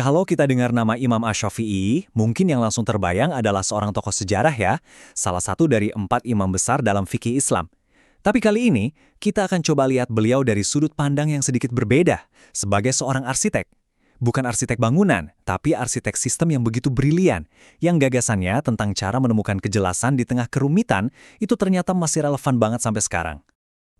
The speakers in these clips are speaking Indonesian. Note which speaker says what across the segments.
Speaker 1: Kalau kita dengar nama Imam Ash-Shafi'i, mungkin yang langsung terbayang adalah seorang tokoh sejarah ya, salah satu dari 4 imam besar dalam fikih Islam. Tapi kali ini, kita akan coba lihat beliau dari sudut pandang yang sedikit berbeda, sebagai seorang arsitek. Bukan arsitek bangunan, tapi arsitek sistem yang begitu brilian, yang gagasannya tentang cara menemukan kejelasan di tengah kerumitan, itu ternyata masih relevan banget sampai sekarang.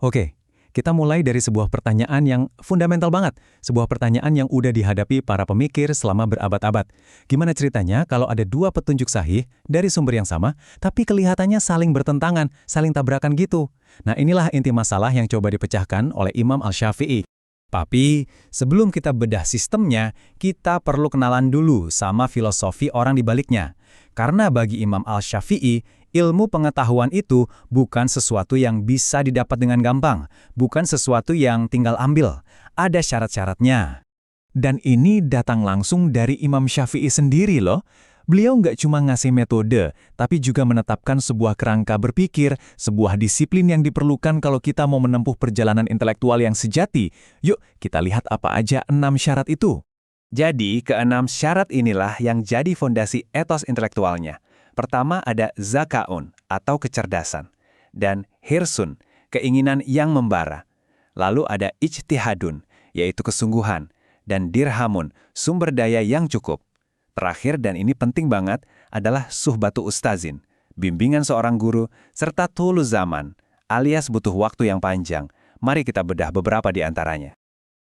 Speaker 1: Oke, kita mulai dari sebuah pertanyaan yang fundamental banget. Sebuah pertanyaan yang udah dihadapi para pemikir selama berabad-abad. Gimana ceritanya kalau ada 2 petunjuk sahih dari sumber yang sama, tapi kelihatannya saling bertentangan, saling tabrakan gitu? Nah, inilah inti masalah yang coba dipecahkan oleh Imam Al-Syafi'i. Tapi, sebelum kita bedah sistemnya, kita perlu kenalan dulu sama filosofi orang di baliknya. Karena bagi Imam Al-Syafi'i, ilmu pengetahuan itu bukan sesuatu yang bisa didapat dengan gampang, bukan sesuatu yang tinggal ambil. Ada syarat-syaratnya. Dan ini datang langsung dari Imam Syafi'i sendiri loh. Beliau nggak cuma ngasih metode, tapi juga menetapkan sebuah kerangka berpikir, sebuah disiplin yang diperlukan kalau kita mau menempuh perjalanan intelektual yang sejati. Yuk, kita lihat apa aja 6 syarat itu. Jadi, ke-6 syarat inilah yang jadi fondasi etos intelektualnya. Pertama ada zakaun atau kecerdasan, dan hirsun, keinginan yang membara. Lalu ada ijtihadun, yaitu kesungguhan, dan dirhamun, sumber daya yang cukup. Terakhir, dan ini penting banget, adalah suhbatu ustazin, bimbingan seorang guru, serta tulu zaman, alias butuh waktu yang panjang. Mari kita bedah beberapa di antaranya.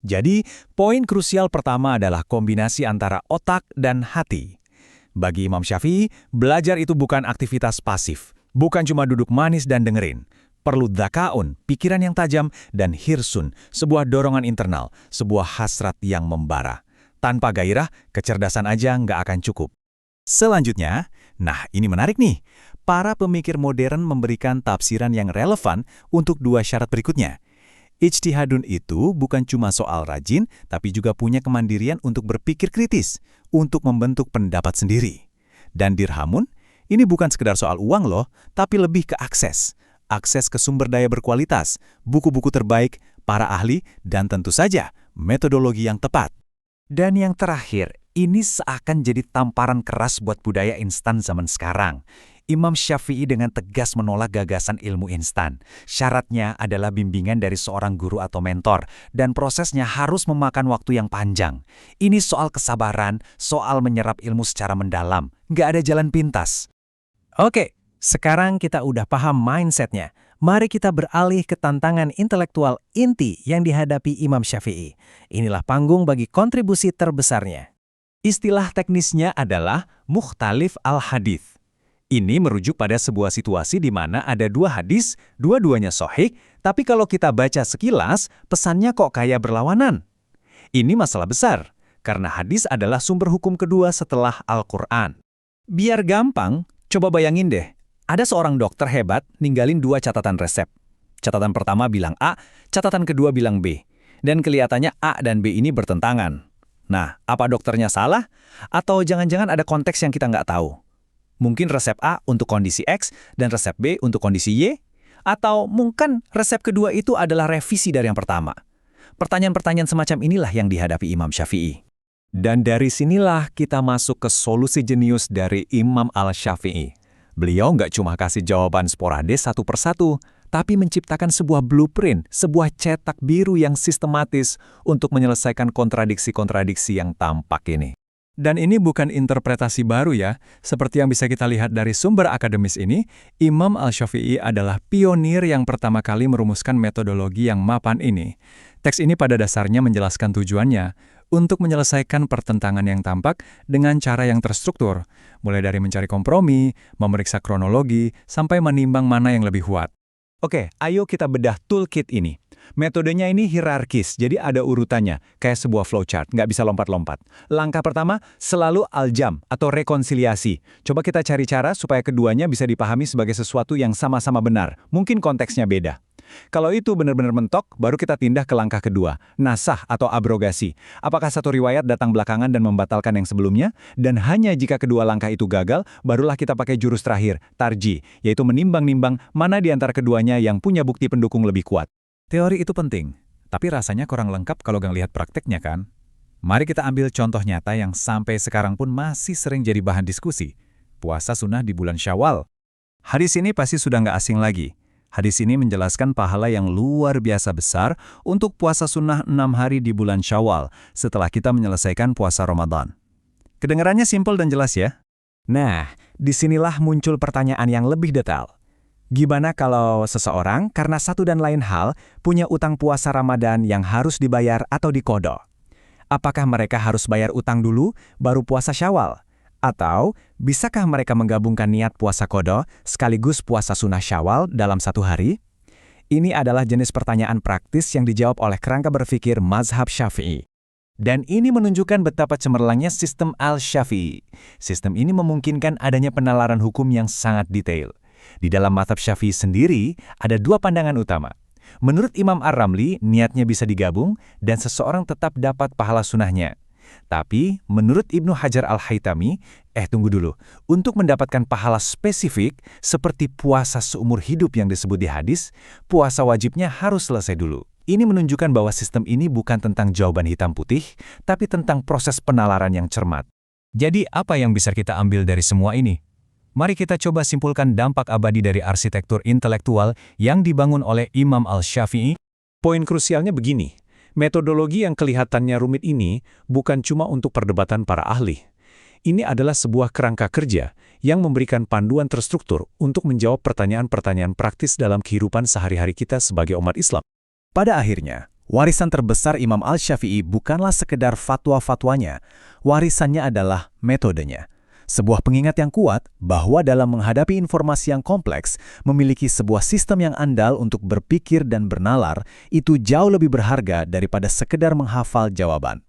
Speaker 1: Jadi, poin krusial pertama adalah kombinasi antara otak dan hati. Bagi Imam Syafi'i, belajar itu bukan aktivitas pasif, bukan cuma duduk manis dan dengerin. Perlu dzakaun, pikiran yang tajam, dan hirsun, sebuah dorongan internal, sebuah hasrat yang membara. Tanpa gairah, kecerdasan aja nggak akan cukup. Selanjutnya, nah ini menarik nih. Para pemikir modern memberikan tafsiran yang relevan untuk 2 syarat berikutnya. Ijtihadun itu bukan cuma soal rajin, tapi juga punya kemandirian untuk berpikir kritis, untuk membentuk pendapat sendiri. Dan dirhamun, ini bukan sekedar soal uang loh, tapi lebih ke akses. Akses ke sumber daya berkualitas, buku-buku terbaik, para ahli, dan tentu saja metodologi yang tepat. Dan yang terakhir, ini seakan jadi tamparan keras buat budaya instan zaman sekarang. Imam Syafi'i dengan tegas menolak gagasan ilmu instan. Syaratnya adalah bimbingan dari seorang guru atau mentor, dan prosesnya harus memakan waktu yang panjang. Ini soal kesabaran, soal menyerap ilmu secara mendalam. Nggak ada jalan pintas. Oke, sekarang kita udah paham mindsetnya. Mari kita beralih ke tantangan intelektual inti yang dihadapi Imam Syafi'i. Inilah panggung bagi kontribusi terbesarnya. Istilah teknisnya adalah mukhtalif al-hadith. Ini merujuk pada sebuah situasi di mana ada 2 hadis, dua-duanya sahih, tapi kalau kita baca sekilas, pesannya kok kayak berlawanan. Ini masalah besar, karena hadis adalah sumber hukum kedua setelah Al-Quran. Biar gampang, coba bayangin deh. Ada seorang dokter hebat ninggalin 2 catatan resep. Catatan pertama bilang A, catatan kedua bilang B. Dan kelihatannya A dan B ini bertentangan. Nah, apa dokternya salah? Atau jangan-jangan ada konteks yang kita nggak tahu? Mungkin resep A untuk kondisi X dan resep B untuk kondisi Y? Atau mungkin resep kedua itu adalah revisi dari yang pertama? Pertanyaan-pertanyaan semacam inilah yang dihadapi Imam Syafi'i. Dan dari sinilah kita masuk ke solusi jenius dari Imam Al-Syafi'i. Beliau nggak cuma kasih jawaban sporadis satu persatu, tapi menciptakan sebuah blueprint, sebuah cetak biru yang sistematis untuk menyelesaikan kontradiksi-kontradiksi yang tampak ini. Dan ini bukan interpretasi baru ya, seperti yang bisa kita lihat dari sumber akademis ini, Imam Al-Syafi'i adalah pionir yang pertama kali merumuskan metodologi yang mapan ini. Teks ini pada dasarnya menjelaskan tujuannya, untuk menyelesaikan pertentangan yang tampak dengan cara yang terstruktur, mulai dari mencari kompromi, memeriksa kronologi, sampai menimbang mana yang lebih kuat. Oke, ayo kita bedah toolkit ini. Metodenya ini hierarkis, jadi ada urutannya, kayak sebuah flowchart, nggak bisa lompat-lompat. Langkah pertama, selalu aljam atau rekonsiliasi. Coba kita cari cara supaya keduanya bisa dipahami sebagai sesuatu yang sama-sama benar. Mungkin konteksnya beda. Kalau itu benar-benar mentok, baru kita tindah ke langkah kedua, nasah atau abrogasi. Apakah satu riwayat datang belakangan dan membatalkan yang sebelumnya? Dan hanya jika kedua langkah itu gagal, barulah kita pakai jurus terakhir, tarji, yaitu menimbang-nimbang mana di antara keduanya yang punya bukti pendukung lebih kuat. Teori itu penting, tapi rasanya kurang lengkap kalau nggak lihat prakteknya kan?
Speaker 2: Mari kita ambil contoh nyata yang sampai sekarang pun masih sering jadi bahan diskusi. Puasa sunnah di bulan Syawal.
Speaker 1: Hadis ini pasti sudah nggak asing lagi. Hadis ini menjelaskan pahala yang luar biasa besar untuk puasa sunnah 6 hari di bulan Syawal setelah kita menyelesaikan puasa Ramadan. Kedengarannya simpel dan jelas ya?
Speaker 3: Nah, disinilah muncul pertanyaan yang lebih detail. Gimana kalau seseorang karena satu dan lain hal punya utang puasa Ramadan yang harus dibayar atau diqodho? Apakah mereka harus bayar utang dulu, baru puasa Syawal? Atau, bisakah mereka menggabungkan niat puasa qodho sekaligus puasa sunnah Syawal dalam satu hari? Ini adalah jenis pertanyaan praktis yang dijawab oleh kerangka berpikir mazhab Syafi'i. Dan ini menunjukkan betapa cemerlangnya sistem Al-Syafi'i. Sistem ini memungkinkan adanya penalaran hukum yang sangat detail. Di dalam mazhab Syafi'i sendiri, ada dua pandangan utama. Menurut Imam Ar-Ramli, niatnya bisa digabung dan seseorang tetap dapat pahala sunnahnya. Tapi, menurut Ibnu Hajar Al-Haytami, tunggu dulu, untuk mendapatkan pahala spesifik seperti puasa seumur hidup yang disebut di hadis, puasa wajibnya harus selesai dulu. Ini menunjukkan bahwa sistem ini bukan tentang jawaban hitam putih, tapi tentang proses penalaran yang cermat.
Speaker 2: Jadi apa yang bisa kita ambil dari semua ini? Mari kita coba simpulkan dampak abadi dari arsitektur intelektual yang dibangun oleh Imam Al-Syafi'i.
Speaker 4: Poin krusialnya begini, metodologi yang kelihatannya rumit ini bukan cuma untuk perdebatan para ahli. Ini adalah sebuah kerangka kerja yang memberikan panduan terstruktur untuk menjawab pertanyaan-pertanyaan praktis dalam kehidupan sehari-hari kita sebagai umat Islam.
Speaker 3: Pada akhirnya, warisan terbesar Imam Al-Syafi'i bukanlah sekedar fatwa-fatwanya, warisannya adalah metodenya. Sebuah pengingat yang kuat bahwa dalam menghadapi informasi yang kompleks, memiliki sebuah sistem yang andal untuk berpikir dan bernalar, itu jauh lebih berharga daripada sekedar menghafal jawaban.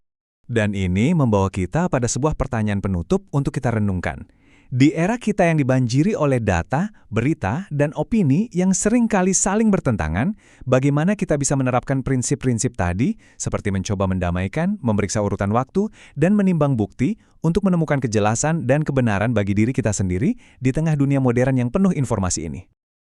Speaker 1: Dan ini membawa kita pada sebuah pertanyaan penutup untuk kita renungkan. Di era kita yang dibanjiri oleh data, berita, dan opini yang seringkali saling bertentangan, bagaimana kita bisa menerapkan prinsip-prinsip tadi, seperti mencoba mendamaikan, memeriksa urutan waktu, dan menimbang bukti untuk menemukan kejelasan dan kebenaran bagi diri kita sendiri di tengah dunia modern yang penuh informasi ini?